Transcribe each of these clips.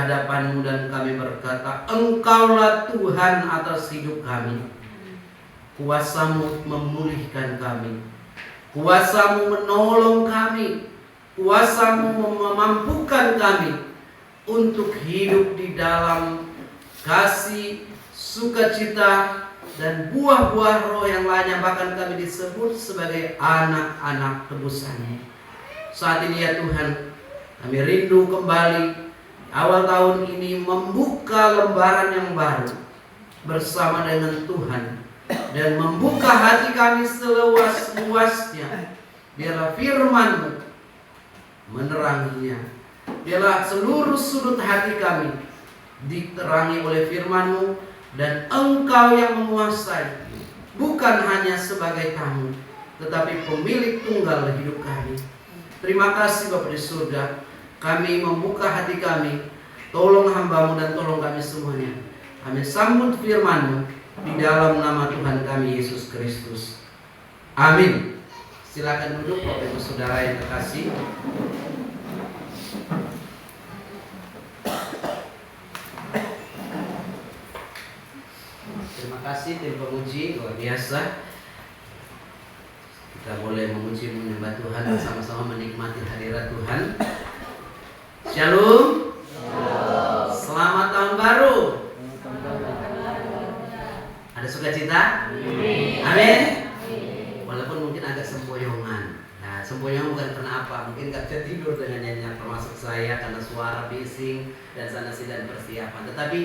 hadapan-Mu dan kami berkata, Engkaulah Tuhan atas hidup kami. Kuasa-Mu memulihkan kami, kuasa-Mu menolong kami, kuasa-Mu memampukan kami untuk hidup di dalam kasih, sukacita, dan buah-buah roh yang lainnya. Bahkan kami disebut sebagai anak-anak tebusan-Mu. Saat ini ya Tuhan, kami rindu kembali awal tahun ini membuka lembaran yang baru bersama dengan Tuhan, dan membuka hati kami seluas-luasnya. Biarlah firman-Mu meneranginya. Biarlah seluruh sudut hati kami diterangi oleh firman-Mu, dan Engkau yang menguasai, bukan hanya sebagai tamu, tetapi pemilik tunggal hidup kami. Terima kasih Bapa di surga. Kami membuka hati kami. Tolong hamba-Mu dan tolong kami semuanya. Kami sambut firman-Mu di dalam nama Tuhan kami Yesus Kristus. Amin. Silakan duduk Bapak Ibu Saudara yang terkasih. Terima kasih tim pemuji, luar biasa. Kita boleh memuji menyembah Tuhan dan sama-sama menikmati hadirat Tuhan. Shalom. Selamat tahun baru. Ada sukacita? Amin. Walaupun mungkin agak sempoyongan. Nah, sempoyongan bukan karena apa? Mungkin gak bisa tidur dengan nyanyian, termasuk saya, karena suara bising dan sana sini dan persiapan. Tetapi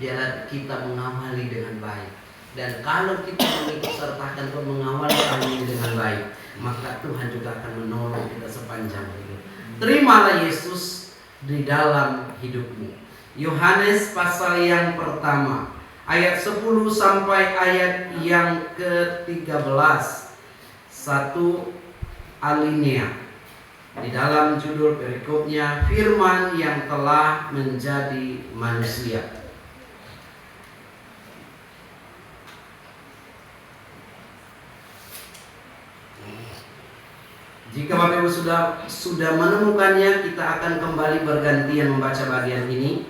biarlah kita mengawali dengan baik. Dan kalau kita mengikut sertakan untuk mengawali kami dengan baik, maka Tuhan juga akan menolong kita sepanjang hidup. Terimalah Yesus di dalam hidupmu. Yohanes pasal yang pertama, ayat 10 sampai ayat yang ke-13. Satu alinea. Di dalam judul perikopnya, firman yang telah menjadi manusia. Jika Bapak Ibu sudah menemukannya, kita akan kembali bergantian membaca bagian ini.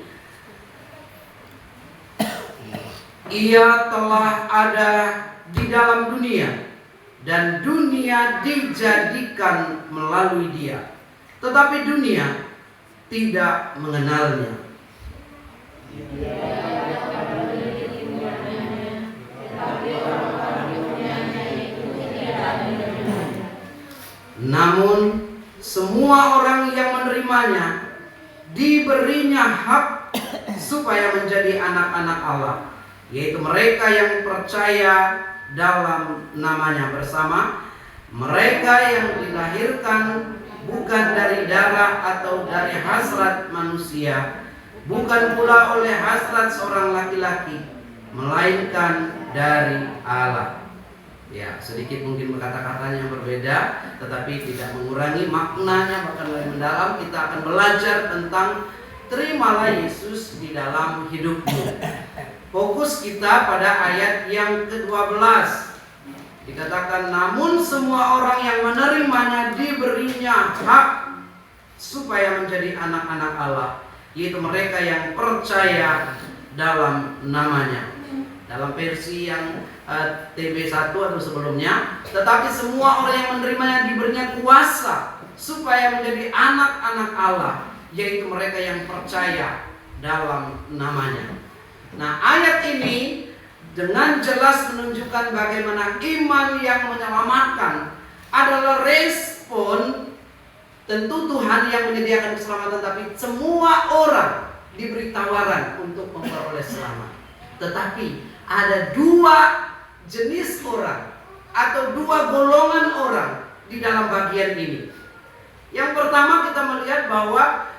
Ia telah ada di dalam dunia, dan dunia dijadikan melalui Dia, tetapi dunia tidak mengenalnya. Namun semua orang yang menerimanya diberinya hak supaya menjadi anak-anak Allah, yaitu mereka yang percaya dalam namanya, bersama mereka yang dilahirkan bukan dari darah atau dari hasrat manusia, bukan pula oleh hasrat seorang laki-laki, melainkan dari Allah. Ya, sedikit mungkin kata-katanya yang berbeda, tetapi tidak mengurangi maknanya, bahkan lebih mendalam. Kita akan belajar tentang terimalah Yesus di dalam hidupmu. Fokus kita pada ayat yang ke-12. Dikatakan, namun semua orang yang menerimanya diberinya hak supaya menjadi anak-anak Allah, yaitu mereka yang percaya dalam namanya. Dalam versi yang TB1 atau sebelumnya, tetapi semua orang yang menerimanya diberinya kuasa supaya menjadi anak-anak Allah, yaitu mereka yang percaya dalam namanya. Nah, ayat ini dengan jelas menunjukkan bagaimana iman yang menyelamatkan adalah respon. Tentu Tuhan yang menyediakan keselamatan, tapi semua orang diberi tawaran untuk memperoleh selamat. Tetapi ada dua jenis orang atau dua golongan orang di dalam bagian ini. Yang pertama, kita melihat bahwa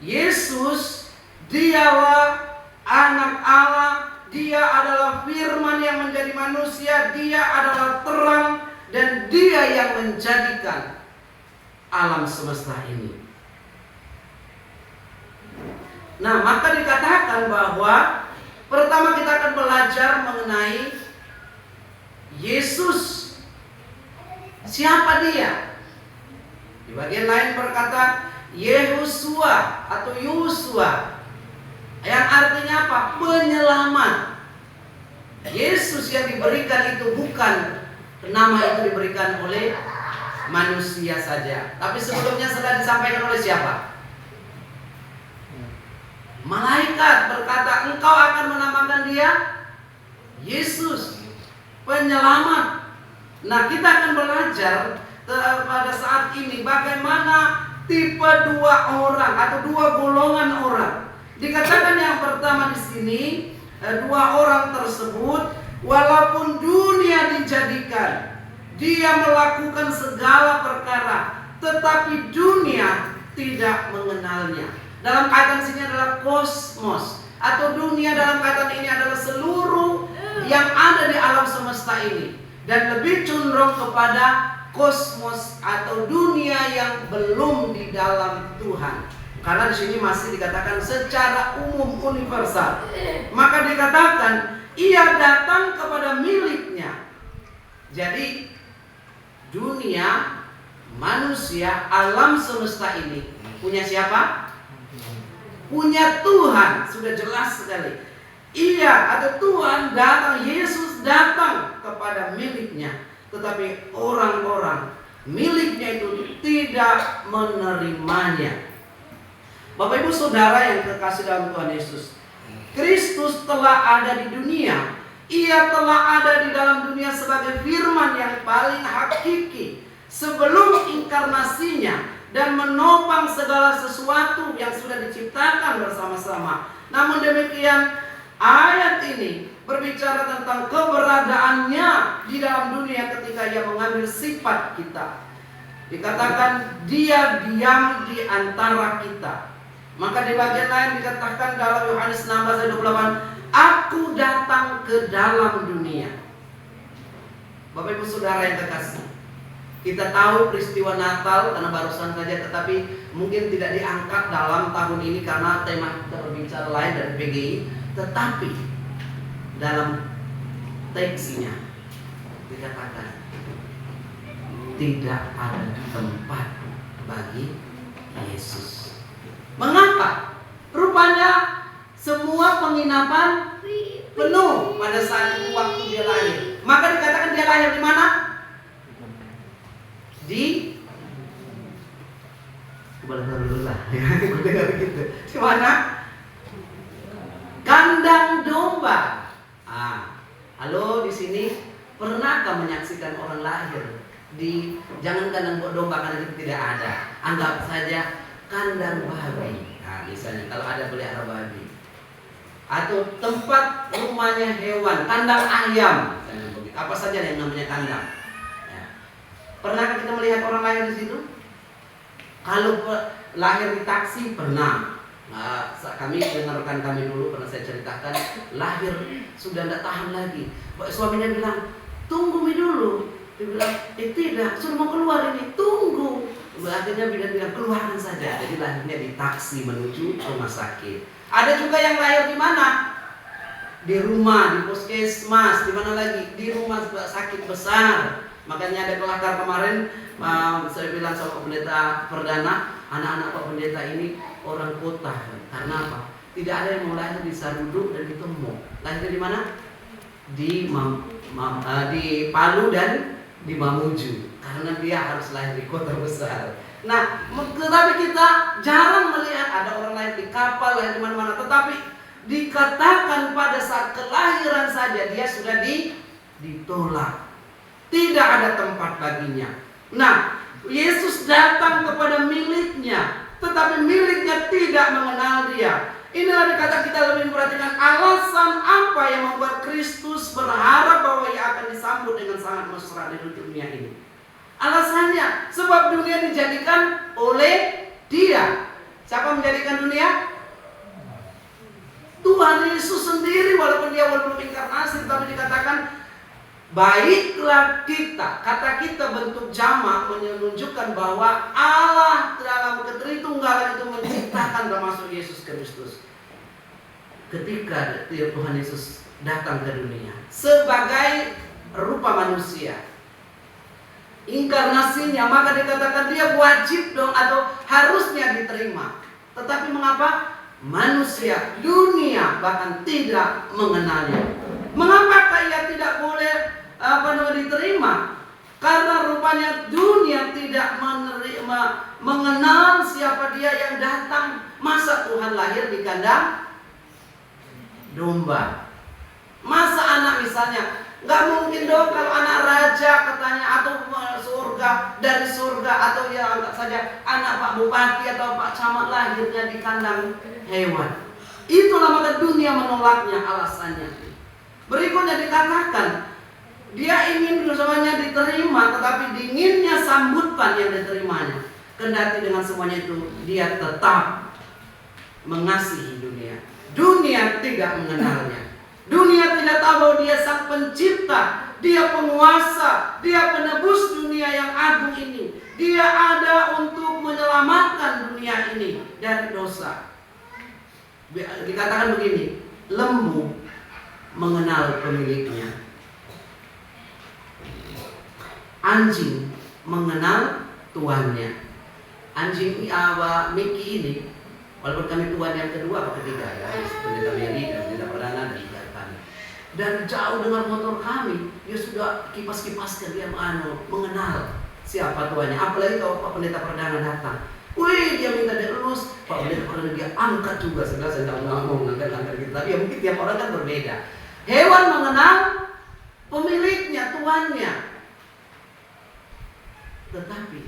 Yesus dialah anak Allah, Dia adalah firman yang menjadi manusia, Dia adalah terang, dan Dia yang menjadikan alam semesta ini. Nah, maka dikatakan bahwa pertama kita akan belajar mengenai Yesus. Siapa Dia? Di bagian lain berkata Yehosua atau Yosua. Yang artinya apa? Penyelamat. Yesus yang diberikan itu bukan, nama itu diberikan oleh manusia saja, tapi sebelumnya sudah disampaikan oleh siapa? Malaikat berkata, engkau akan menamakan dia Yesus, penyelamat. Nah, kita akan belajar pada saat ini bagaimana tipe dua orang atau dua golongan orang. Dikatakan yang pertama di sini, dua orang tersebut walaupun dunia dijadikan, dia melakukan segala perkara, tetapi dunia tidak mengenalnya. Dalam kaitan sini adalah kosmos atau dunia, dalam kaitan ini adalah seluruh yang ada di alam semesta ini, dan lebih cenderung kepada kosmos atau dunia yang belum di dalam Tuhan. Karena di sini masih dikatakan secara umum universal. Maka dikatakan ia datang kepada miliknya. Jadi dunia, manusia, alam semesta ini punya siapa? Punya Tuhan. Sudah jelas sekali. Ia atau Tuhan datang, Yesus datang kepada miliknya. Tetapi orang-orang miliknya itu tidak menerimanya. Bapak Ibu Saudara yang terkasih dalam Tuhan Yesus, Kristus telah ada di dunia. Ia telah ada di dalam dunia sebagai firman yang paling hakiki sebelum inkarnasinya dan menopang segala sesuatu yang sudah diciptakan bersama-sama. Namun demikian, ayat ini berbicara tentang keberadaannya di dalam dunia ketika ia mengambil sifat kita. Dikatakan dia diam di antara kita. Maka di bagian lain dikatakan dalam Yohanes 16 ayat 28, aku datang ke dalam dunia. Bapak Ibu Saudara yang terkasih, kita tahu peristiwa Natal karena barusan saja, tetapi mungkin tidak diangkat dalam tahun ini karena tema kita berbicara lain dari PGI. Tetapi dalam teksnya dikatakan tidak ada tempat bagi Yesus. Mengapa? Rupanya semua penginapan penuh pada saat itu waktu dia lahir. Maka dikatakan dia lahir di mana? Di di mana? Kandang domba. Halo, di sini pernahkah menyaksikan orang lahir di, jangan kandang domba karena itu tidak ada, anggap saja kandang babi. Nah, misalnya kalau ada pelihara babi, atau tempat rumahnya hewan, kandang ayam, apa saja yang namanya kandang. Ya. Pernahkah kita melihat orang lahir di situ? Kalau lahir di taksi pernah. Nah, kami dengarkan kami dulu pernah saya ceritakan, lahir sudah tidak tahan lagi. Suaminya bilang, tunggu mi dulu. Dia bilang, tidak, suruh mau keluar ini, tunggu. Akhirnya bilang keluarkan saja. Jadi lahirnya di taksi menuju rumah sakit. Ada juga yang lahir di mana? Di rumah, di puskesmas, di mana lagi? Di rumah sakit besar. Makanya ada kelakar kemarin, saya bilang sama pendeta perdana, anak-anak Pak Pendeta ini orang kota. Karena apa? Tidak ada yang mau lahir di Saruduk dan di Tembok. Lahir di mana? Di Palu dan di Mamuju. Karena dia harus lahir di kota besar. Nah, tetapi kita jarang melihat ada orang lahir di kapal, lahir di mana-mana. Tetapi dikatakan pada saat kelahiran saja dia sudah ditolak. Tidak ada tempat baginya. Nah, Yesus datang kepada miliknya, tetapi miliknya tidak mengenal dia. Inilah dikata kita lebih memperhatikan alasan apa yang membuat Kristus berharap bahwa ia akan disambut dengan sangat mesra di dunia ini. Alasannya, sebab dunia dijadikan oleh dia. Siapa menjadikan dunia? Tuhan Yesus sendiri, walaupun dia belum inkarnasi, tetapi dikatakan baiklah kita. Kata kita bentuk jamak menunjukkan bahwa Allah dalam ketritunggalan itu menciptakan termasuk Yesus Kristus. Ketika Tuhan Yesus datang ke dunia sebagai rupa manusia, inkarnasinya, maka dikatakan dia wajib dong atau harusnya diterima. Tetapi mengapa? manusia, dunia bahkan tidak mengenalnya. Mengapakah ia tidak boleh diterima? Karena rupanya dunia tidak mengenal siapa dia yang datang. Masa Tuhan lahir di kandang domba? Masa anak misalnya, nggak mungkin dong kalau anak raja katanya, atau dari surga, atau ya anggap saja anak Pak Bupati atau Pak Camat lahirnya di kandang hewan. Itulah maka dunia menolaknya alasannya. Berikutnya dikatakan, dia ingin semuanya diterima, tetapi dinginnya sambutan yang diterimanya. Kendati dengan semuanya itu, dia tetap mengasihi dunia. Dunia tidak mengenalnya. Dunia tidak tahu bahwa dia sang pencipta, dia penguasa, dia penebus dunia yang agung ini. Dia ada untuk menyelamatkan dunia ini dari dosa. Dikatakan begini, lembu mengenal pemiliknya, anjing mengenal tuannya. Anjing Mickey ini, walaupun kami tuan yang kedua atau ketiga ya, pendeta Mary dan pendeta perdana dan pendeta kami, dan jauh dengan motor kami, dia sudah kipas-kipaskan, dia mengenal siapa tuannya. Apalagi kalau Pak pendeta perdana datang, wih, dia minta dielus, Pak pendeta perdana dia angkat juga. Sebenarnya saya tidak mau mengangkat gitu, tapi ya mungkin tiap orang kan berbeda. Hewan mengenal pemiliknya, tuannya. Tetapi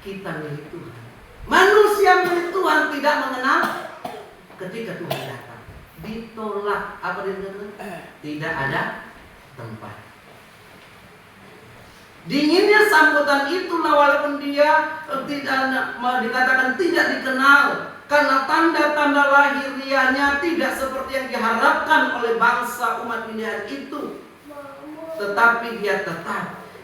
kita milik Tuhan, manusia milik Tuhan tidak mengenal. Ketika Tuhan datang, ditolak. Apa dia katakan? Tidak ada tempat. Dinginnya sambutan itulah, walaupun dia dikatakan tidak dikenal, karena tanda-tanda lahiriahnya tidak seperti yang diharapkan oleh bangsa umat pilihan itu. Tetapi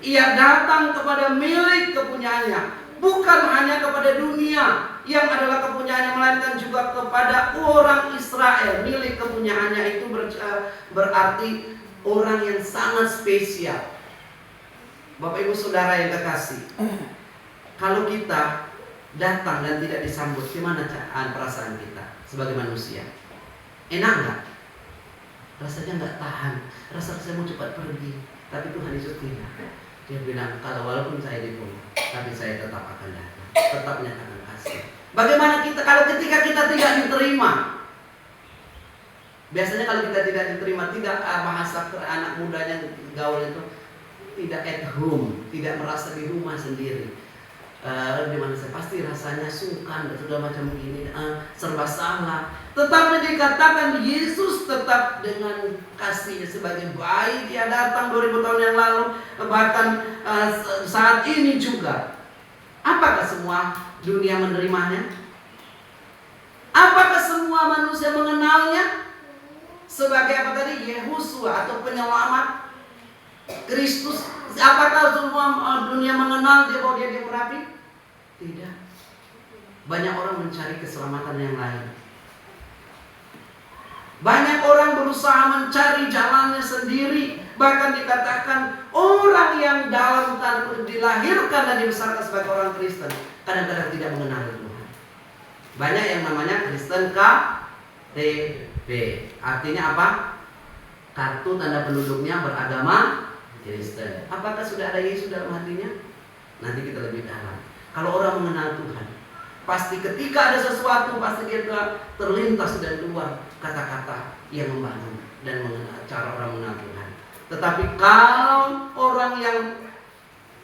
ia datang kepada milik kepunyaannya, bukan hanya kepada dunia yang adalah kepunyaannya, melainkan juga kepada orang Israel. Milik kepunyaannya itu berarti orang yang sangat spesial. Bapak Ibu Saudara yang kekasih, kalau kita datang dan tidak disambut, gimana perasaan kita sebagai manusia? Enak nggak? Rasanya nggak tahan. Rasa saya mau cepat pergi. Tapi Tuhan Yesus tidak. Dia bilang, kalau walaupun saya ditolak, tapi saya tetap akan datang, tetap menyatakan kasih. Bagaimana kita kalau ketika kita tidak diterima? Biasanya kalau kita tidak diterima, tidak bahasa anak mudanya gaul itu, tidak at home, tidak merasa di rumah sendiri. Di mana saya pasti rasanya sungkan dan sudah macam begini, serba salah. Tetapi dikatakan Yesus tetap dengan kasihnya sebagai bayi, dia datang 2000 tahun yang lalu, bahkan saat ini juga. Apakah semua dunia menerimanya? Apakah semua manusia mengenalnya sebagai apa tadi? Yehosua atau penyelamat Kristus. Apakah semua dunia mengenal dia bahwa dia merapi? Tidak. Banyak orang mencari keselamatan yang lain. Banyak orang berusaha mencari jalannya sendiri. Bahkan dikatakan orang yang dalam dilahirkan dan dibesarkan sebagai orang Kristen kadang-kadang tidak mengenal Tuhan. Banyak yang namanya Kristen KTP. Artinya apa? Kartu tanda penduduknya beragama Kristen. Apakah sudah ada Yesus dalam hatinya? Nanti kita lebih dalam. Kalau orang mengenal Tuhan, pasti ketika ada sesuatu, pasti dia terlintas dan keluar kata-kata yang membangun dan mengenal cara orang mengenal Tuhan. Tetapi kalau orang yang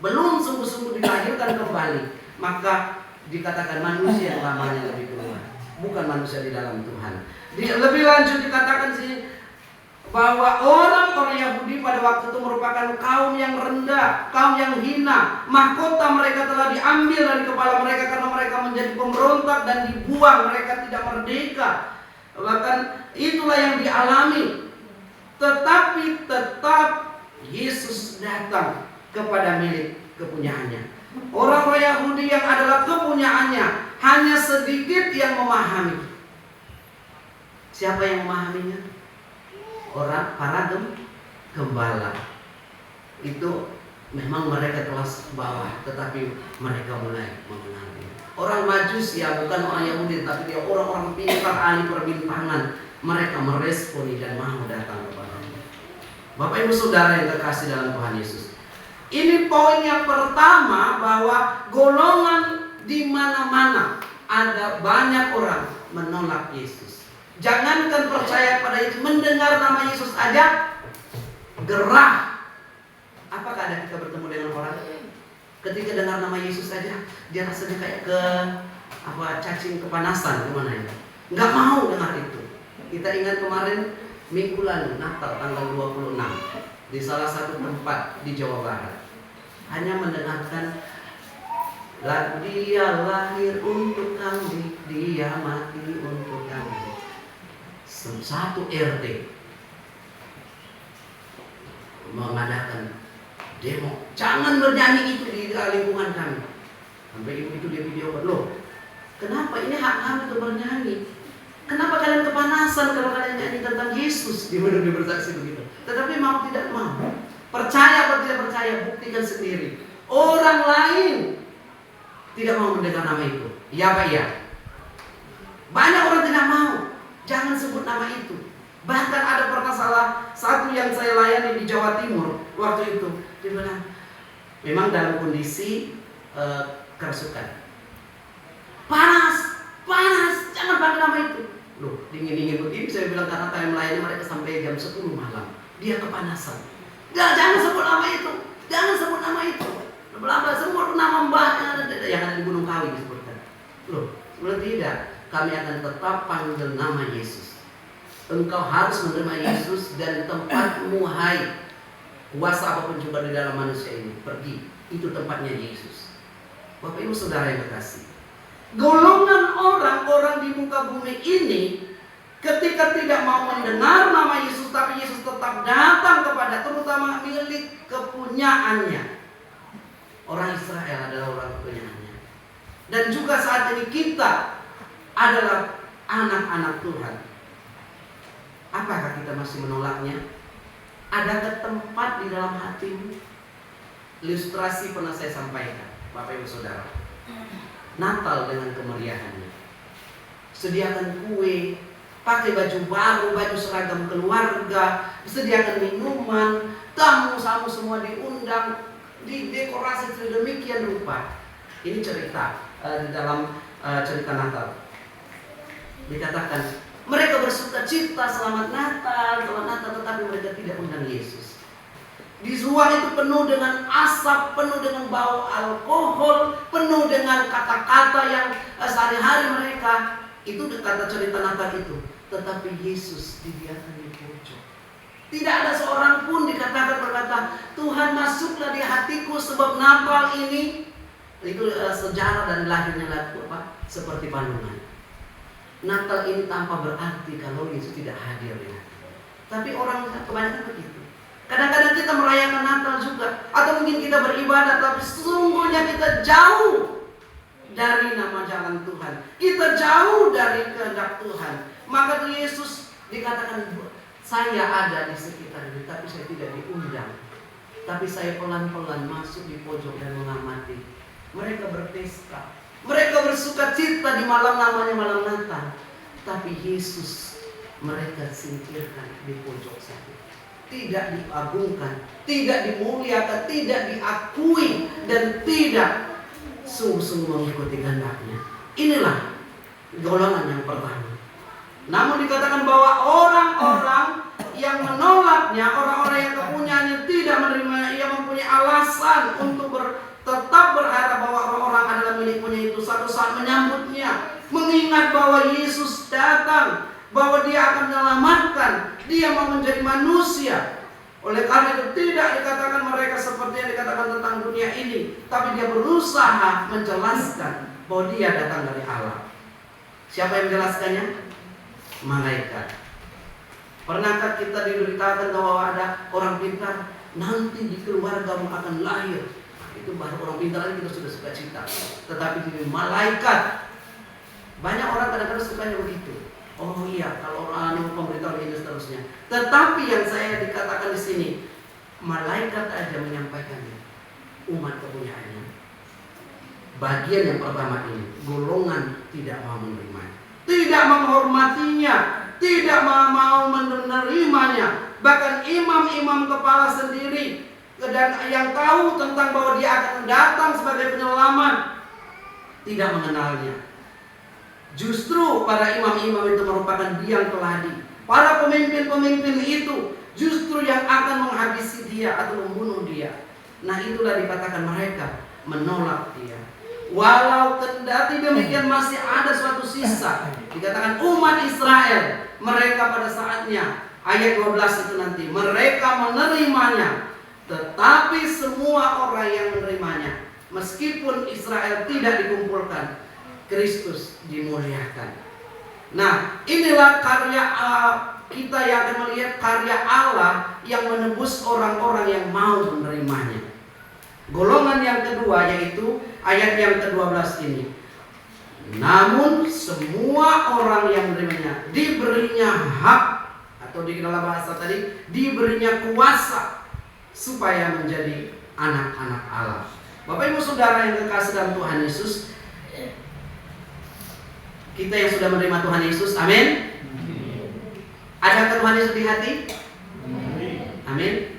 belum sungguh-sungguh dilahirkan kembali, maka dikatakan manusia yang lamanya lebih keluar, bukan manusia di dalam Tuhan. Lebih lanjut dikatakan sih, bahwa orang-orang Yahudi pada waktu itu merupakan kaum yang rendah, kaum yang hina. Mahkota mereka telah diambil dari kepala mereka karena mereka menjadi pemberontak dan dibuang. Mereka tidak merdeka. Bahkan itulah yang dialami. Tetapi tetap Yesus datang kepada milik kepunyaannya. Orang-orang Yahudi yang adalah kepunyaannya, hanya sedikit yang memahami. Siapa yang memahaminya? Para gembala. Itu Memang mereka kelas bawah, tetapi mereka mulai mengenali. Orang Majusi ya, bukan orang Yahudi, tapi dia orang-orang pintar, ahli perbintangan. Mereka meresponi dan mau datang kepada-Nya. Bapak Ibu Saudara yang terkasih dalam Tuhan Yesus. Ini poin yang pertama, bahwa golongan di mana-mana ada banyak orang menolak Yesus. Jangankan percaya pada Yesus, mendengar nama Yesus aja gerah. Apakah ada kita bertemu dengan orang ketika dengar nama Yesus saja dia rasanya kayak cacing kepanasan kemana ya? Nggak mau dengar itu. Kita ingat kemarin minggu lalu Natal tanggal 26 di salah satu tempat di Jawa Barat, hanya mendengarkan dia lahir untuk kami, dia mati untuk kami. Satu RT mengadakan demo, jangan bernyanyi itu di lingkungan kami. Sampai ibu itu dia video, loh, kenapa ini hak kami untuk bernyanyi? Kenapa kalian kepanasan kalau kalian nyanyi tentang Yesus? Dia bersaksi begitu. Tetapi mau tidak mau, percaya atau tidak percaya, buktikan sendiri. Orang lain tidak mau mendengar nama itu. Iya Pak, iya. Banyak orang tidak mau. Jangan sebut nama itu. Bahkan ada pernah satu yang saya layani di Jawa Timur waktu itu, dia bilang memang dalam kondisi kerasukan, panas, jangan pakai nama itu. Loh, dingin begini. Saya bilang karena kami melayani mereka sampai jam 10 malam, dia kepanasan. Jangan sebut nama itu, jangan sebut nama itu. Belanda sebut nama mbahnya yang ada di Gunung Kawi disebutkan. Loh, sebenarnya tidak. Kami akan tetap panggil nama Yesus. Engkau harus menerima Yesus dan tempatmu, hai kuasa apapun juga di dalam manusia ini, pergi. Itu tempatnya Yesus. Bapak Ibu Saudara yang terkasih, golongan orang-orang di muka bumi ini ketika tidak mau mendengar nama Yesus, tapi Yesus tetap datang kepada, terutama milik kepunyaannya. Orang Israel adalah orang kepunyaannya. Dan juga saat ini kita adalah anak-anak Tuhan. Apakah kita masih menolaknya? Adakah tempat di dalam hatimu? Ilustrasi pernah saya sampaikan, Bapak Ibu Saudara. Natal dengan kemeriahannya. Sediakan kue, pakai baju baru, baju seragam keluarga, sediakan minuman, tamu-tamu semua diundang, didekorasi sedemikian rupa. Ini cerita di dalam cerita Natal. Dikatakan mereka bersuka cita selamat Natal, tetapi mereka tidak undang Yesus. Di ruang itu penuh dengan asap, penuh dengan bau alkohol, penuh dengan kata-kata yang sehari-hari mereka. Itu kata cerita Natal itu. Tetapi Yesus dibiarkan di pojok. Tidak ada seorang pun berkata, Tuhan masuklah di hatiku sebab Natal ini. Itu sejarah dan lahirnya lagu seperti pandungan. Natal ini tanpa berarti kalau Yesus tidak hadir ya. Tapi orang kebanyakan begitu. Kadang-kadang kita merayakan Natal juga, atau mungkin kita beribadah, tapi sesungguhnya kita jauh dari nama jalan Tuhan. Kita jauh dari kehendak Tuhan. Maka Yesus dikatakan, saya ada di sekitar ini, tapi saya tidak diundang. Tapi saya pelan-pelan masuk di pojok dan mengamati. Mereka berpesta, mereka bersuka cita di malam namanya malam Natal. Tapi Yesus mereka singkirkan di pojok saja. Tidak diagungkan, tidak dimuliakan, tidak diakui, dan tidak sungguh-sungguh mengikuti kehendaknya. Inilah golongan yang pertama. Namun dikatakan bahwa orang-orang yang menolaknya, orang-orang yang kepunyaannya tidak menerimanya, ia mempunyai alasan untuk tetap berharap bahwa orang-orang adalah miliknya itu, satu saat menyambutnya, mengingat bahwa Yesus datang, bahwa dia akan menyelamatkan, dia mau menjadi manusia. Oleh karena itu tidak dikatakan mereka seperti yang dikatakan tentang dunia ini, tapi dia berusaha menjelaskan bahwa dia datang dari Allah. Siapa yang menjelaskannya? Malaikat. Pernahkah kita diberitakan bahwa ada orang pintar, nanti di keluargamu akan lahir? Itu baru orang pintar lagi kita sudah suka cita. Tetapi di malaikat, banyak orang kadang-kadang sukanya begitu. Oh iya, kalau orang pemberitahuan ini seterusnya. Tetapi yang saya dikatakan di sini, malaikat aja menyampaikannya. umat kepunyaannya. Bagian yang pertama ini, golongan tidak mau menerimanya, tidak menghormatinya, tidak mau menerimanya. Bahkan imam-imam kepala sendiri dan yang tahu tentang bahwa dia akan datang sebagai penyelamat tidak mengenalnya. Justru para imam-imam itu merupakan biang keladi. Para pemimpin-pemimpin itu justru yang akan menghabisi dia atau membunuh dia. Nah, itulah dikatakan mereka menolak dia. Walau kendati demikian masih ada suatu sisa. Dikatakan umat Israel, mereka pada saatnya, ayat 12 itu nanti, mereka menerimanya. Tetapi semua orang yang menerimanya, meskipun Israel tidak dikumpulkan, Kristus dimuliakan. Nah, inilah karya kita yang akan melihat karya Allah yang menebus orang-orang yang mau menerimanya. Golongan yang kedua yaitu ayat yang ke-12 ini. Namun semua orang yang menerimanya diberinya hak, atau di dalam bahasa tadi diberinya kuasa supaya menjadi anak-anak Allah. Bapak Ibu Saudara yang kekasih dalam Tuhan Yesus, kita yang sudah menerima Tuhan Yesus, amin. Adakah Tuhan Yesus di hati? Amin.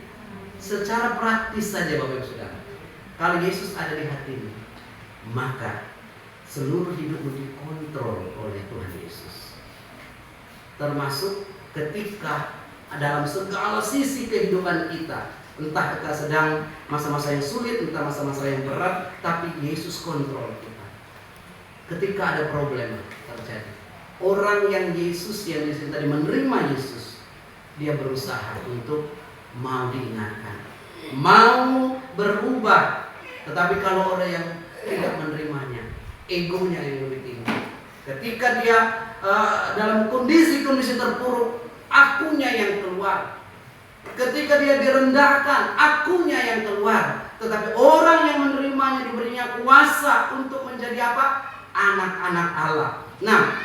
Secara praktis saja Bapak Ibu Saudara, kalau Yesus ada di hatimu, maka seluruh hidupmu dikontrol oleh Tuhan Yesus. Termasuk ketika dalam segala sisi kehidupan kita, entah kita sedang masa-masa yang sulit, entah masa-masa yang berat, tapi Yesus kontrol kita. Ketika ada problem terjadi, orang yang Yesus yang disini tadi menerima Yesus, dia berusaha untuk mau diingatkan, mau berubah. Tetapi kalau orang yang tidak menerimanya, egonya yang lebih tinggi. Ketika dia dalam kondisi-kondisi terpuruk, akunya yang keluar. Ketika dia direndahkan, akunya yang keluar. Tetapi orang yang menerimanya diberinya kuasa untuk menjadi apa? Anak-anak Allah. Nah,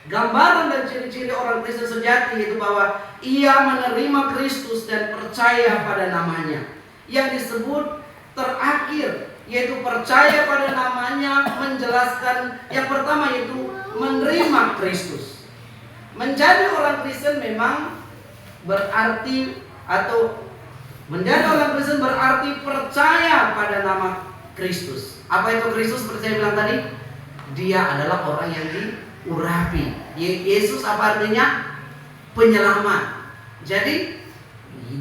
gambaran dan ciri-ciri orang Kristen sejati itu bahwa ia menerima Kristus dan percaya pada namanya. Yang disebut terakhir, yaitu percaya pada namanya, menjelaskan yang pertama yaitu menerima Kristus. Menjadi orang Kristen memang berarti, atau menjadi orang Kristen berarti percaya pada nama Kristus. Apa itu Kristus? Seperti saya bilang tadi, dia adalah orang yang diurapi. Yesus apa artinya? Penyelamat. Jadi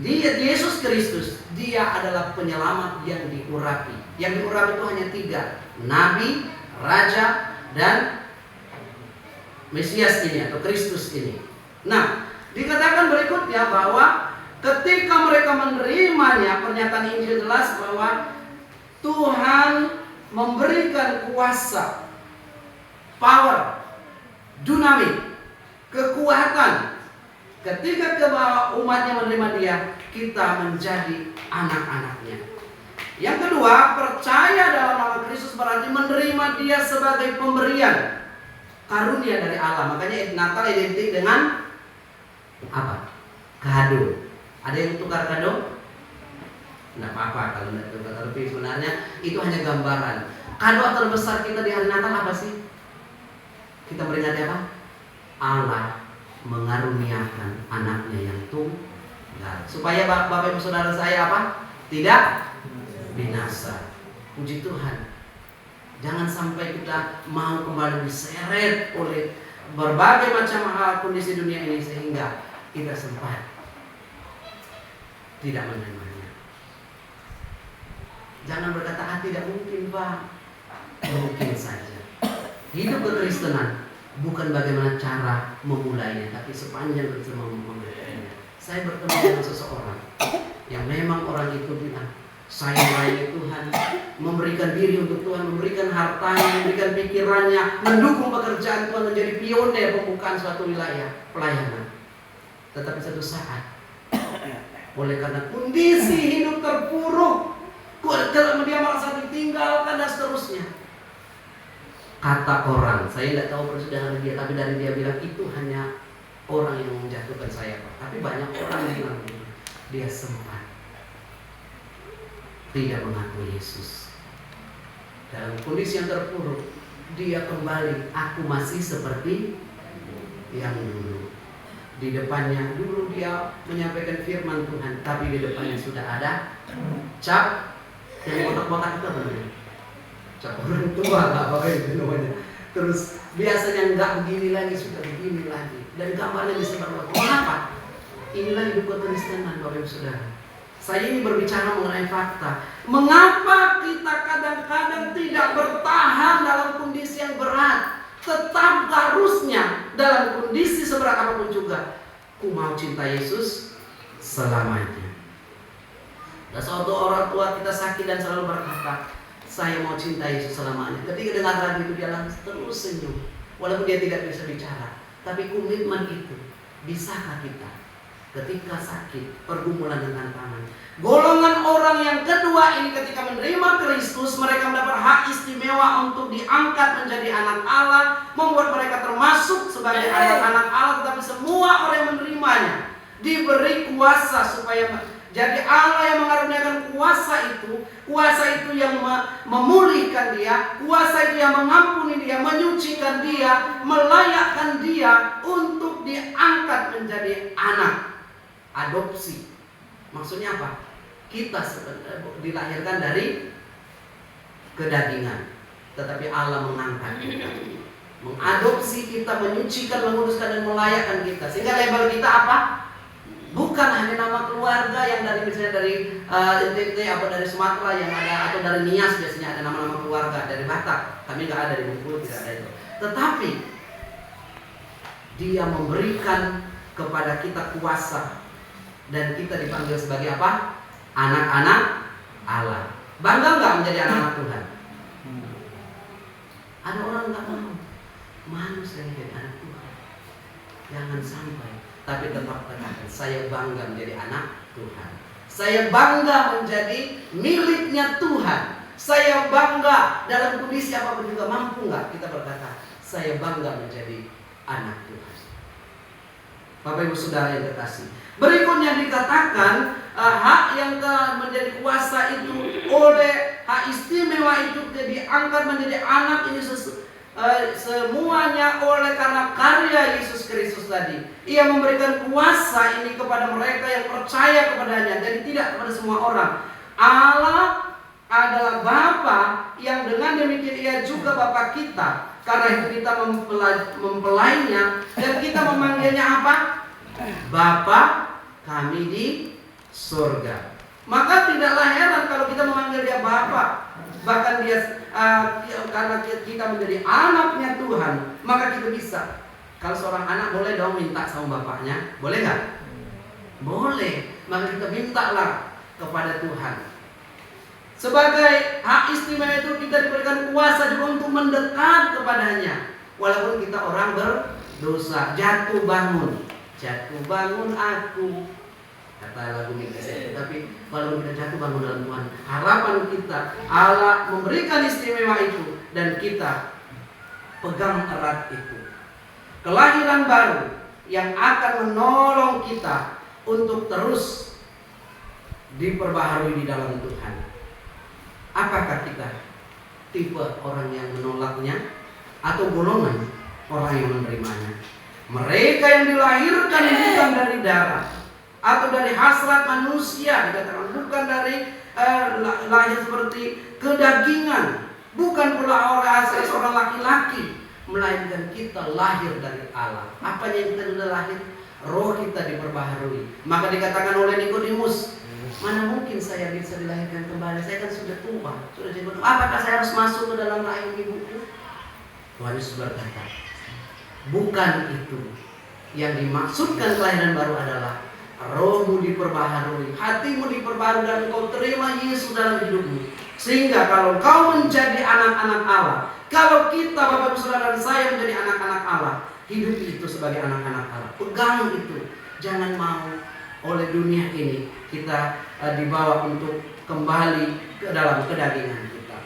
dia, Yesus Kristus, dia adalah penyelamat yang diurapi. Yang diurapi itu hanya 3: Nabi, Raja, dan Mesias ini atau Kristus ini. Nah, dikatakan berikutnya bahwa ketika mereka menerimanya, pernyataan Injil jelas bahwa Tuhan memberikan kuasa, power, dunamik, kekuatan. Ketika umatnya menerima dia, kita menjadi anak-anaknya. Yang kedua, percaya dalam nama Kristus berarti menerima dia sebagai pemberian, karunia dari Allah. Makanya Natal identik dengan apa? Kado. Ada yang tukar kado? Tidak apa-apa kalau tidak tukar. Tapi sebenarnya itu hanya gambaran. Kado terbesar kita di hari Natal apa sih? Kita peringati apa? Allah mengaruniakan anaknya yang tunggal, supaya Bapak Ibu Saudara saya apa? Tidak binasa. Puji Tuhan. Jangan sampai kita mau kembali diseret oleh berbagai macam hal kondisi dunia ini sehingga kita sempat tidak menerimanya. Jangan berkata, tidak mungkin Pak. Mungkin saja. Hidup kekristenan bukan bagaimana cara memulainya, tapi sepanjang kita memulainya. Saya bertemu dengan seseorang yang memang orang itu bilang, saya melayani Tuhan, memberikan diri untuk Tuhan, memberikan hartanya, memberikan pikirannya, mendukung pekerjaan Tuhan, menjadi pionir pembukaan suatu wilayah pelayanan. Tetapi satu saat, oleh karena kondisi hidup terpuruk, dia merasa ditinggalkan dan seterusnya. Kata orang, saya tidak tahu persis dari dia, tapi dari dia bilang itu hanya orang yang menjatuhkan saya, Pak. Tapi banyak orang yang bilang dia sempat. tidak mengakui Yesus. Dalam kondisi yang terpuruk, dia kembali, aku masih seperti yang dulu. Di depannya dulu dia menyampaikan firman Tuhan, tapi di depannya sudah ada cap yang botak-botak itu benar. Cap orang tua nggak pakai itu namanya. Terus biasanya nggak begini lagi, sudah begini lagi, dan gambarnya disebar. Kenapa? Inilah hidup kekristenan, Bapak Ibu Saudara. Saya ini berbicara mengenai fakta. Mengapa kita kadang-kadang tidak bertahan dalam kondisi yang berat? Tetap harusnya dalam kondisi seberat apapun juga, ku mau cinta Yesus selamanya. Dan suatu orang tua kita sakit dan selalu berkata, saya mau cinta Yesus selamanya. Ketika dengar lagu itu dia langsung terus senyum, walaupun dia tidak bisa bicara. Tapi komitmen itu, bisakah kita ketika sakit, pergumulan dengan tantangan? Golongan orang yang kedua ini ketika menerima Kristus, mereka mendapat hak istimewa untuk diangkat menjadi anak Allah, membuat mereka termasuk sebagai anak-anak Allah. Tetapi semua orang yang menerimanya diberi kuasa supaya jadi Allah yang mengaruniakan kuasa itu yang memulihkan dia, kuasa itu yang mengampuni dia, menyucikan dia, melayakkan dia untuk diangkat menjadi anak. Adopsi. Maksudnya apa? Kita dilahirkan dari kedagingan, tetapi Allah mengangkat kita, mengadopsi kita, menyucikan, menguduskan, dan melayakkan kita. Sehingga label kita apa? Bukan hanya nama keluarga yang dari misalnya dari NTT atau dari Sumatera yang ada, atau dari Nias biasanya ada nama-nama keluarga, dari Batak. Kami nggak ada di Bengkulu, tidak ada itu. Tetapi Dia memberikan kepada kita kuasa, dan kita dipanggil sebagai apa? Anak-anak Allah. Bangga nggak menjadi anak-anak Tuhan? Ada orang nggak mau. Mana saya menjadi anak Tuhan? Jangan sampai. Tapi tetap katakan, saya bangga menjadi anak Tuhan. Saya bangga menjadi miliknya Tuhan. Saya bangga dalam kondisi apapun juga. Mampu nggak kita berkata, saya bangga menjadi anak Tuhan. Bapak Ibu Saudara yang terkasih, berikutnya dikatakan hak yang menjadi kuasa itu oleh hak istimewa itu diangkat menjadi anak ini semuanya oleh karena karya Yesus Kristus tadi. Ia memberikan kuasa ini kepada mereka yang percaya kepadanya, jadi tidak kepada semua orang. Allah adalah Bapa yang dengan demikian Ia juga Bapa kita. Karena itu kita mempelainya dan kita memanggilnya apa? Bapa kami di surga. Maka tidaklah heran kalau kita memanggil Dia Bapa. Bahkan Dia karena kita menjadi anaknya Tuhan, maka kita bisa. Kalau seorang anak boleh dong minta sama bapaknya, boleh nggak? Boleh. Maka kita mintalah kepada Tuhan. Sebagai hak istimewa itu kita diberikan kuasa juga untuk mendekat kepadanya. Walaupun kita orang berdosa, jatuh bangun aku, kata lagu Mika. Tapi kalau kita jatuh bangun dalam Tuhan, harapan kita Allah memberikan istimewa itu dan kita pegang erat itu. Kelahiran baru yang akan menolong kita untuk terus diperbaharui di dalam Tuhan. Apakah kita tipe orang yang menolaknya atau golongan orang yang menerimanya? Mereka yang dilahirkan bukan dari darah atau dari hasrat manusia, dikatakan bukan dari lahir seperti kedagingan, bukan pula orang asal seorang laki-laki, melainkan kita lahir dari Allah. Apa yang kita sudah lahir? Roh kita diperbaharui. Maka dikatakan oleh Nikodemus, mana mungkin saya bisa dilahirkan kembali? Saya kan sudah tua, sudah jadi. Apakah saya harus masuk ke dalam rahim ibuku? Tuhan Yesus berkata, bukan itu. Yang dimaksudkan kelahiran baru adalah rohmu diperbaharui, hatimu diperbaharui, dan engkau terima Yesus dalam hidupmu. Sehingga kalau kau menjadi anak-anak Allah, kalau kita Bapak Ibu Saudara dan saya menjadi anak-anak Allah, hidup itu sebagai anak-anak Allah. Pegang itu. Jangan mau oleh dunia ini kita dibawa untuk kembali ke dalam kedagingan kita.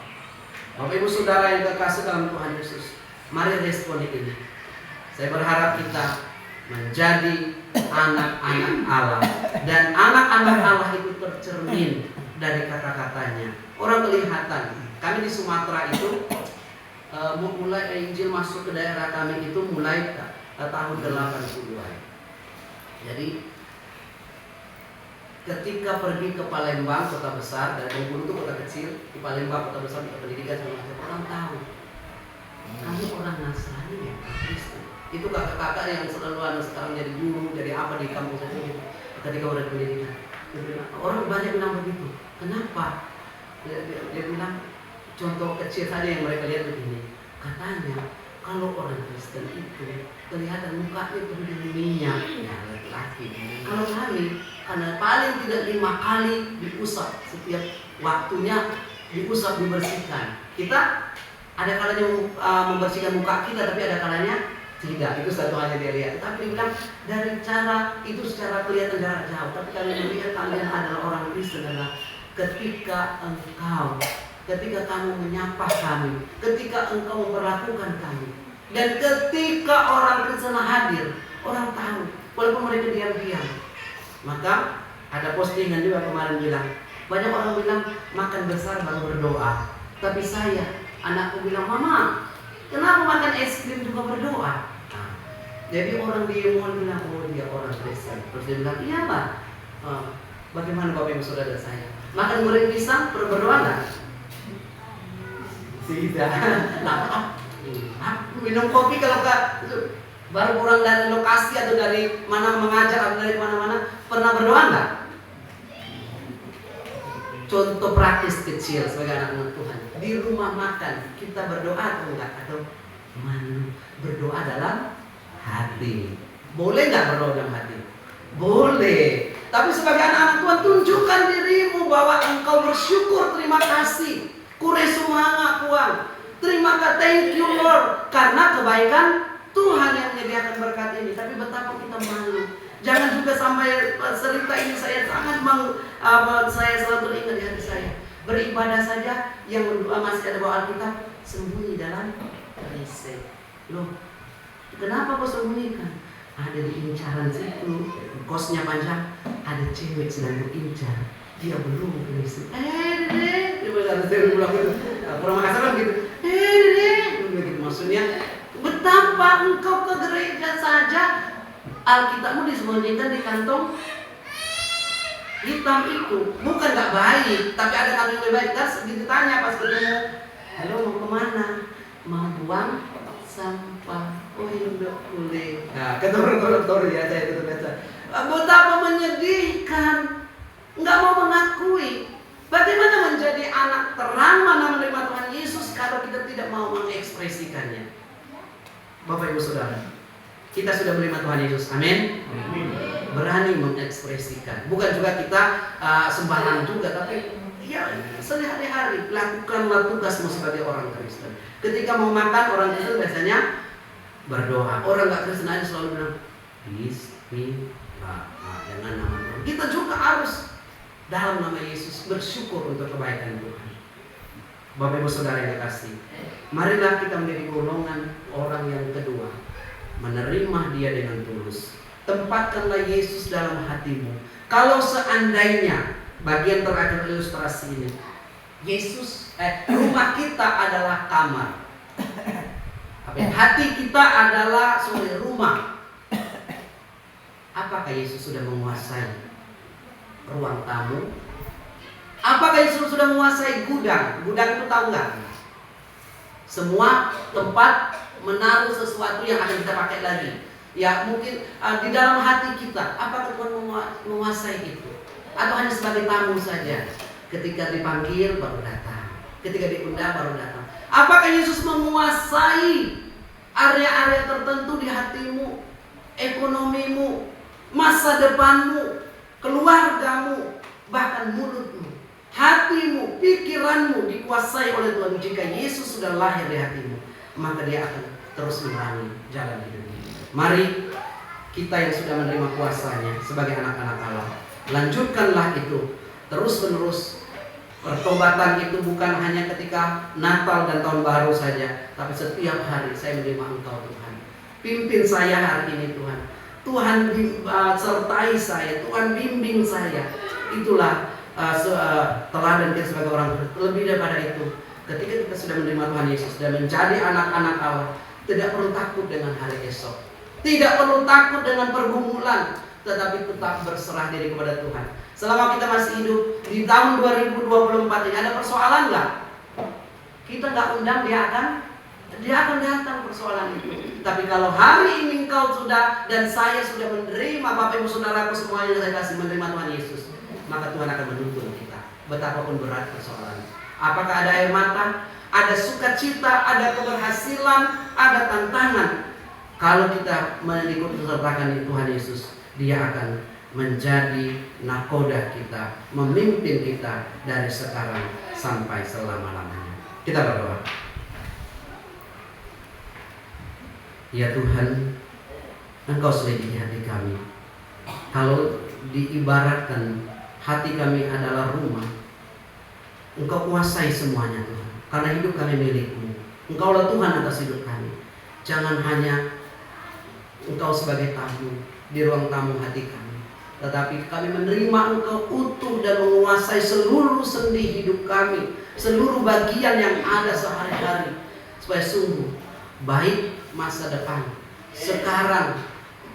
Bapak Ibu Saudara yang terkasih dalam Tuhan Yesus, mari respon ini. Saya berharap kita menjadi anak-anak Allah, dan anak-anak Allah itu tercermin dari kata-katanya. Orang kelihatan. Kami di Sumatera itu mulai Injil masuk ke daerah kami itu mulai tahun 80-an. Jadi ketika pergi ke Palembang, kota besar, dari Bengkulu itu kota kecil, di Palembang kota besar, pendidikan segala macam, orang tahu kamu orang Nasrani ya, Kristen. Itu kakak-kakak yang selalu sekarang jadi guru, jadi apa di kampung saya. Ketika orang pendidikan, orang banyak bilang begitu. Kenapa? Dia bilang contoh kecil saja yang mereka lihat begini. Katanya kalau orang Kristen itu kelihatan mukanya penuh minyak, ya laki-laki. Kalau kami, karena paling tidak 5 kali diusap setiap waktunya, diusap dibersihkan. Kita ada kalanya membersihkan muka kita, tapi ada kalanya tidak. Itu satu hal yang dia lihat. Tapi dia bilang dari cara itu secara kelihatan jarak jauh. Tapi kami melihat kalian adalah orang Kristen adalah ketika kamu menyapa kami, ketika engkau memperlakukan kami, dan ketika orang Kristen hadir, orang tahu, walaupun mereka diam-diam. Maka ada postingan juga kemarin bilang, banyak orang bilang makan besar baru berdoa. Tapi saya, anakku bilang, mama, kenapa makan es krim juga berdoa? Nah, jadi orang di mall bilang, oh dia orang Kristen. Terus dia bilang, iya Pak. Bagaimana Bapak Ibu Saudara saya? Makan goreng pisang berdoa enggak? Tidak. Nah, minum kopi kalau baru pulang dari lokasi atau dari mana mengajar atau dari mana-mana, pernah berdoa enggak? Contoh praktis kecil sebagai anak Tuhan. Di rumah makan kita berdoa atau enggak? Atau berdoa dalam hati. Boleh enggak berdoa dalam hati? Boleh. Tapi sebagai anak-anak Tuhan, tunjukkan dirimu bahwa engkau bersyukur, terima kasih. Kure sumanga Tuhan. Terima kasih, thank you Lord. Karena kebaikan Tuhan yang menyediakan berkat ini. Tapi betapa kita malu. Jangan juga sampai cerita ini saya sangat saya selalu teringat di hati saya. Beribadah saja yang masih ada bawa Alkitab sembunyi dalam WC. Loh, kenapa kau sembunyikan? Ada di incaran situ, kosnya panjang, ada cewek sedang berincar, dia belum ke WC. Dede, ada cewek pulang gitu. Orang Makassar kan gitu. Dede, begitu maksudnya. Betapa engkau ke gereja saja, Alkitabmu disembunyikan di kantong hitam itu. Bukan gak baik, tapi ada kantong yang lebih baik. Kan ditanya pas ketemu, halo mau kemana? Mau buang sampah. Oh iya boleh. Nah, ketor ya saya itu baca. Betapa menyedihkan, nggak mau mengakui. Bagaimana menjadi anak terang, mana menerima Tuhan Yesus kalau kita tidak mau mengekspresikannya? Bapak Ibu Saudara, kita sudah menerima Tuhan Yesus, amin. Berani mengekspresikan. Bukan juga kita sembarangan juga, tapi ya sehari-hari lakukanlah tugasmu sebagai orang Kristen. Ketika mau makan, orang Kristen biasanya berdoa. Orang nggak Kristen aja selalu bilang Bismillah. Jangan nama Tuhan. Kita juga harus dalam nama Yesus bersyukur untuk kebaikan Tuhan. Bapak Ibu Saudara yang dikasihi, marilah kita menjadi golongan orang yang kedua, menerima Dia dengan tulus. Tempatkanlah Yesus dalam hatimu. Kalau seandainya bagian terakhir ilustrasi ini, rumah kita adalah kamar. Hati kita adalah rumah. Apakah Yesus sudah menguasai ruang tamu? Apakah Yesus sudah menguasai gudang? Gudang itu tahu nggak? Semua tempat menaruh sesuatu yang akan kita pakai lagi. Ya mungkin di dalam hati kita. Apakah Tuhan menguasai itu? Atau hanya sebagai tamu saja? Ketika dipanggil baru datang. Ketika diundang baru datang. Apakah Yesus menguasai area-area tertentu di hatimu, ekonomimu, masa depanmu, keluargamu, bahkan mulutmu, hatimu, pikiranmu dikuasai oleh Tuhan? Jika Yesus sudah lahir di hatimu, maka Dia akan terus menerangi jalan hidupmu. Mari kita yang sudah menerima kuasanya sebagai anak-anak Allah, lanjutkanlah itu terus-menerus. Pertobatan itu bukan hanya ketika Natal dan Tahun Baru saja, tapi setiap hari saya menerima Engkau Tuhan. Pimpin saya hari ini Tuhan. Tuhan sertai saya, Tuhan bimbing saya. Itulah teladan kita sebagai orang Kristen. Lebih daripada itu, ketika kita sudah menerima Tuhan Yesus dan menjadi anak-anak Allah, tidak perlu takut dengan hari esok, tidak perlu takut dengan pergumulan, tetapi tetap berserah diri kepada Tuhan. Selama kita masih hidup di tahun 2024 ini, ada persoalan nggak? Kita nggak undang, dia akan datang persoalan itu. Tapi kalau hari ini engkau sudah dan saya sudah menerima, Bapak Ibu Saudaraku semuanya saya kasih menerima Tuhan Yesus, maka Tuhan akan menuntun kita betapapun berat persoalan. Apakah ada air mata, ada sukacita, ada keberhasilan, ada tantangan, kalau kita mengikut sertakan Tuhan Yesus, Dia akan menjadi nakoda kita, memimpin kita dari sekarang sampai selama-lamanya. Kita berdoa. Ya Tuhan, Engkau selidiki hati kami. Kalau diibaratkan hati kami adalah rumah, Engkau kuasai semuanya Tuhan. Karena hidup kami milik-Mu. Engkaulah Tuhan atas hidup kami. Jangan hanya Engkau sebagai tamu di ruang tamu hati kami, tetapi kami menerima Engkau utuh dan menguasai seluruh sendi hidup kami, seluruh bagian yang ada sehari-hari, supaya sungguh baik masa depan, sekarang,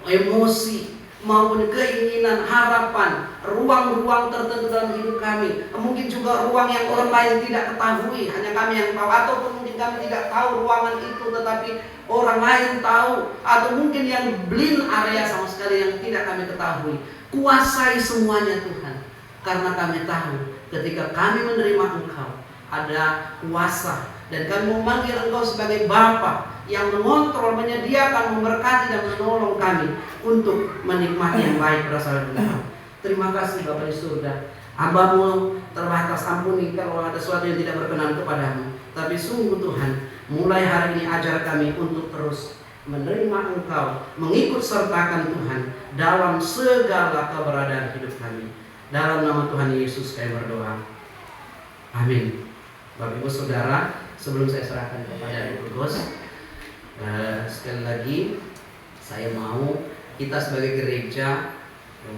emosi maupun keinginan, harapan, ruang-ruang tertentu dalam hidup kami, mungkin juga ruang yang orang lain tidak ketahui, hanya kami yang tahu, ataupun mungkin kami tidak tahu ruangan itu, tetapi orang lain tahu, atau mungkin yang blind area sama sekali yang tidak kami ketahui. Kuasai semuanya Tuhan, karena kami tahu ketika kami menerima Engkau ada kuasa, dan kami memanggil Engkau sebagai Bapa yang mengontrol, menyediakan, memberkati dan menolong kami untuk menikmati yang baik berasal dari Engkau. Terima kasih Bapa di surga. Hamba-Mu terbatas, ampuni kalau ada sesuatu yang tidak berkenan kepadamu. Tapi sungguh Tuhan, mulai hari ini ajar kami untuk terus menerima Engkau, mengikut sertakan Tuhan dalam segala keberadaan hidup kami. Dalam nama Tuhan Yesus kami berdoa. Amin. Bapak Ibu Saudara, sebelum saya serahkan kepada Ibu Gos, sekali lagi saya mau kita sebagai gereja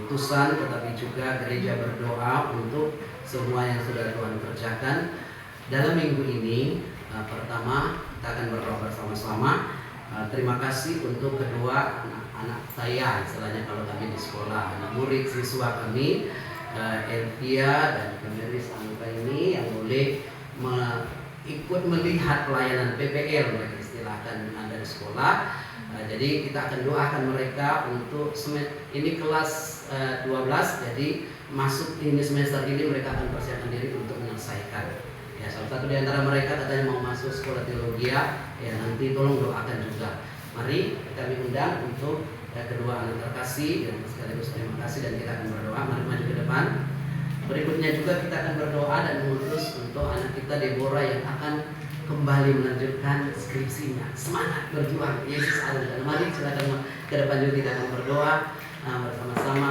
utusan, tetapi juga gereja berdoa untuk semua yang sudah Tuhan kerjakan dalam minggu ini. Pertama kita akan berdoa bersama-sama. Terima kasih untuk kedua anak-anak saya, istilahnya kalau kami di sekolah, anak murid siswa kami, Elvia dan Kemeris Anita ini yang boleh ikut melihat pelayanan PPL, mereka istilahkan ada di sekolah. Jadi kita akan doakan mereka untuk ini kelas 12, jadi masuk ini semester ini mereka akan persiapkan diri untuk menyelesaikan. Ya, salah satu di antara mereka katanya mau masuk sekolah teologi, ya nanti tolong doakan juga. Mari kami undang untuk kedua anak terkasih dan sekaligus terima kasih, dan kita akan berdoa. Mari maju ke depan. Berikutnya juga kita akan berdoa dan mengutus untuk anak kita Deborah yang akan kembali melanjutkan skripsinya. Semangat berjuang, Yesus ada. Dan mari silakan ke depan juga kita akan berdoa bersama-sama.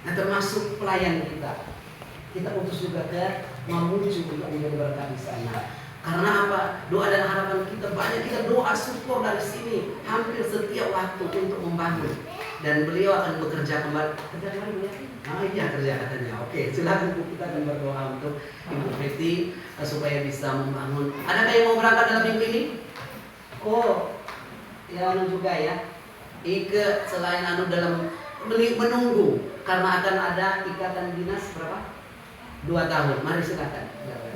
Nah, termasuk pelayan kita utus juga ke Mamuju untuk menjadi berkat di sana. Karena apa? Doa dan harapan kita banyak, kita doa support dari sini hampir setiap waktu untuk membangun. Dan beliau akan bekerja kembali. Kerja kembali ya? Iya kerja katanya. Oke, silakan kita akan berdoa untuk Ibu Betty supaya bisa membangun. Adakah yang mau berangkat dalam minggu ini? Oh, ya juga ya. Ike selain dalam menunggu, karena akan ada ikatan dinas berapa? 2 tahun. Mari silakan.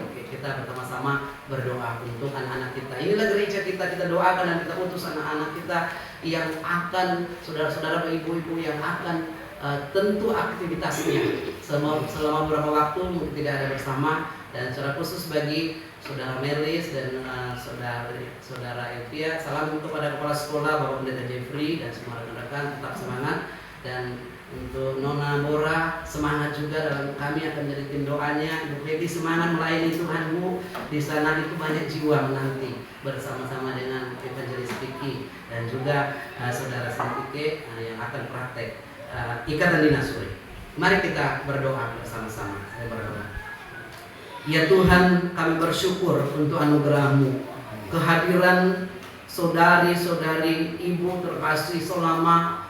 Oke, kita bersama-sama berdoa untuk anak-anak kita. Inilah gereja kita doakan dan kita utus anak-anak kita yang akan, saudara-saudara ibu-ibu yang akan tentu aktivitasnya selama beberapa waktu mungkin tidak ada bersama, dan secara khusus bagi saudara Melis dan saudara Elvia, salam kepada kepala sekolah Bapak Pendeta Jeffrey dan semua rekan-rekan, tetap semangat. Dan untuk Nona Bora, semangat juga dalam kami akan jadi tim doanya. Ibu Baby semangat melayani Tuhanmu di sana, itu banyak jiwa menanti bersama-sama dengan Evangelis Vicky dan juga saudara Santike yang akan praktek ikatan dinas sore. Mari kita berdoa bersama-sama. Saya berdoa. Ya Tuhan, kami bersyukur untuk anugerah-Mu, kehadiran saudari-saudari ibu terkasih selama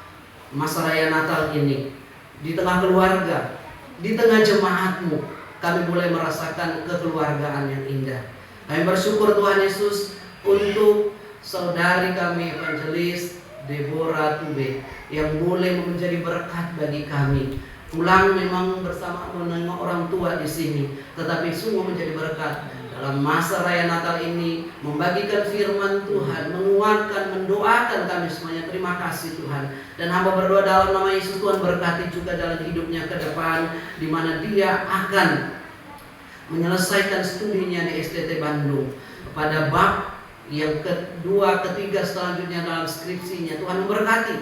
masa raya Natal ini. di tengah keluarga, di tengah jemaatmu, kami boleh merasakan kekeluargaan yang indah. Kami bersyukur Tuhan Yesus untuk saudari kami Evangelis Deborah Tube yang boleh menjadi berkat bagi kami. Pulang memang bersama menengok orang tua di sini, tetapi sungguh menjadi berkat dalam masa raya Natal ini, membagikan firman Tuhan, menguatkan, mendoakan kami semuanya. Terima kasih Tuhan. Dan hamba berdoa dalam nama Yesus, Tuhan berkati juga dalam hidupnya ke depan, di mana dia akan menyelesaikan studinya di STT Bandung pada bab yang kedua, ketiga selanjutnya dalam skripsinya. Tuhan memberkati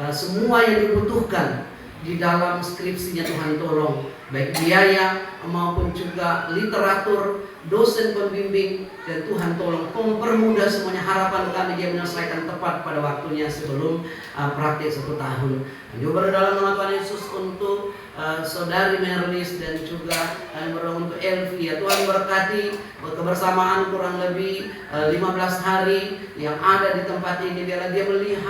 semua yang dibutuhkan di dalam skripsinya. Tuhan tolong, baik biaya maupun juga literatur, dosen pembimbing, dan Tuhan tolong mempermudah semuanya. Harapan kami dia menyelesaikan tepat pada waktunya sebelum praktik 1 tahun. Dan juga dalam nama Tuhan Yesus untuk saudari Merlis dan juga berdoa untuk Elvi. Ya Tuhan berkati kebersamaan kurang lebih 15 hari yang ada di tempat ini. Biarlah dia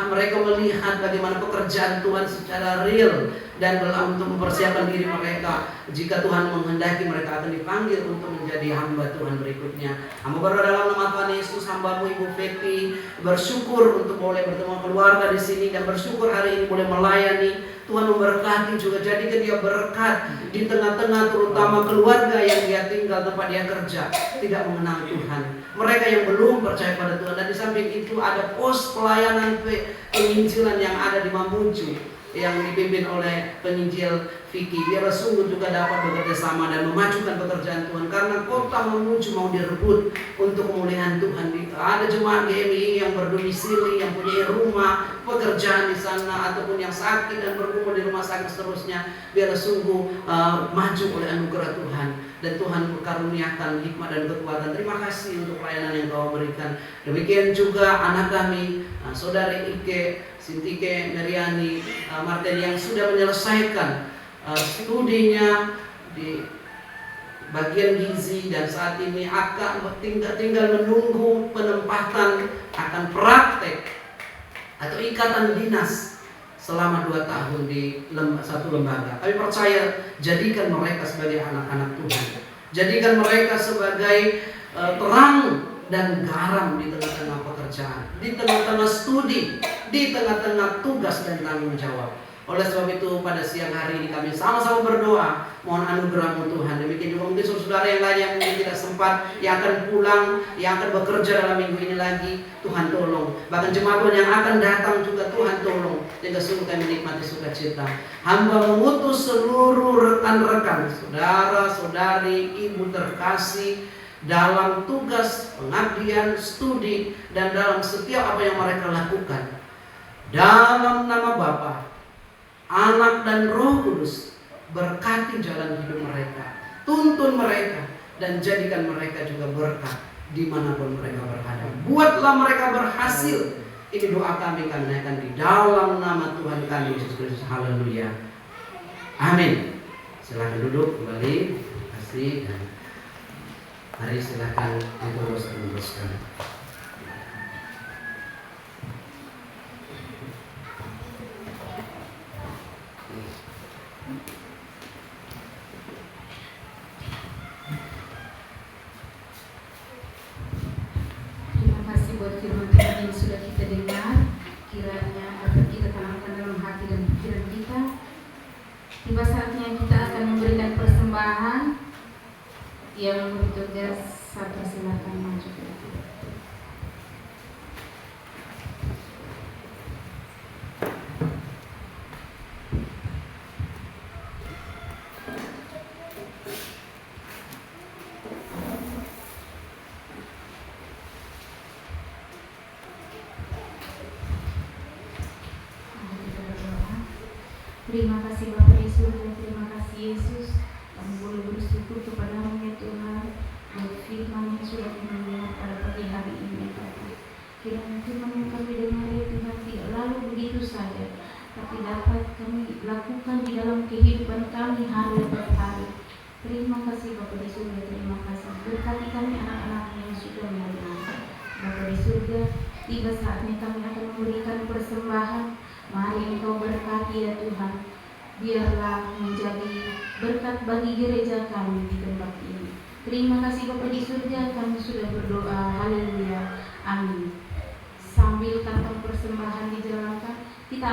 mereka melihat bagaimana pekerjaan Tuhan secara real, dan untuk mempersiapkan diri mereka jika Tuhan menghendaki mereka akan dipanggil untuk menjadi hamba Tuhan berikutnya. Hamba berdoa dalam nama Tuhan Yesus, hambamu Ibu Feti bersyukur untuk boleh bertemu keluarga di sini, dan bersyukur hari ini boleh melayani. Tuhan memberkati juga, jadikan dia berkat di tengah-tengah terutama keluarga yang dia tinggal, tempat dia kerja, tidak mengenal Tuhan. Mereka yang belum percaya pada Tuhan. Dan di samping itu ada pos pelayanan penginjilan yang ada di Mamuju yang dipimpin oleh penginjil Vicky. Biarlah sungguh juga dapat bekerja sama dan memajukan pekerjaan Tuhan, karena kota Mamuju mau direbut untuk pemulihan Tuhan. Ada jemaat GMI yang berdomisili, yang punya rumah pekerjaan di sana, ataupun yang sakit dan berkumpul di rumah sakit seterusnya. Biarlah sungguh maju oleh anugerah Tuhan, dan Tuhan karuniakan hikmat dan kekuatan. Terima kasih untuk pelayanan yang Kau berikan. Demikian juga anak kami, saudari Ike, Sintike, Meriani, Martin yang sudah menyelesaikan studinya di bagian gizi, dan saat ini akan tinggal menunggu penempatan, akan praktek atau ikatan dinas selama 2 tahun di satu lembaga. Kami percaya, jadikan mereka sebagai anak-anak Tuhan, jadikan mereka sebagai terang dan garam di tengah-tengah pekerjaan, di tengah-tengah studi, di tengah-tengah tugas dan tanggung jawab. Oleh sebab itu pada siang hari ini kami sama-sama berdoa, mohon anugerah-Mu Tuhan. Demikian juga mungkin saudara yang lain yang mungkin tidak sempat, yang akan pulang, yang akan bekerja dalam minggu ini lagi, Tuhan tolong. Bahkan jemaat Tuhan yang akan datang juga Tuhan tolong, sehingga sungguh kami menikmati sukacita. Hamba mengutus seluruh rekan-rekan, saudara-saudari, ibu terkasih dalam tugas pengabdian, studi, dan dalam setiap apa yang mereka lakukan. Dalam nama Bapa, Anak, dan Roh Kudus, berkati jalan hidup mereka, tuntun mereka, dan jadikan mereka juga berkat dimanapun mereka berada. Buatlah mereka berhasil. Ini doa kami naikkan di dalam nama Tuhan kami Yesus Kristus. Haleluya. Amin. Silakan duduk kembali. Terima kasih. Dan mari silakan diteruskan. Firman Tuhan yang sudah kita dengar, kiranya akan kita tanamkan dalam hati dan pikiran kita. Tiba saatnya kita akan memberikan persembahan. Yang bertugas, saya silakan maju ke depan. Terima kasih Bapa di surga, terima kasih Yesus. Kami boleh bersyukur kepada-Mu ya Tuhan, buat firman yang sudah kami dengar pada pagi hari ini Bapa. Kiranya firman yang kami dengar ya Tuhan tidak lalu begitu saja, tapi dapat kami lakukan di dalam kehidupan kami hari per hari. Terima kasih Bapa di surga, terima kasih. Berkati kami anak-anak yang sudah mendengar. Bapa di surga, tiba saatnya kami akan memberikan persembahan. Mari Engkau berkati ya Tuhan. biarlah menjadi berkat bagi gereja kami di tempat ini. Terima kasih Bapa di surga, kami sudah berdoa. Haleluya. Amin. Sambil kantong persembahan dijalankan, kita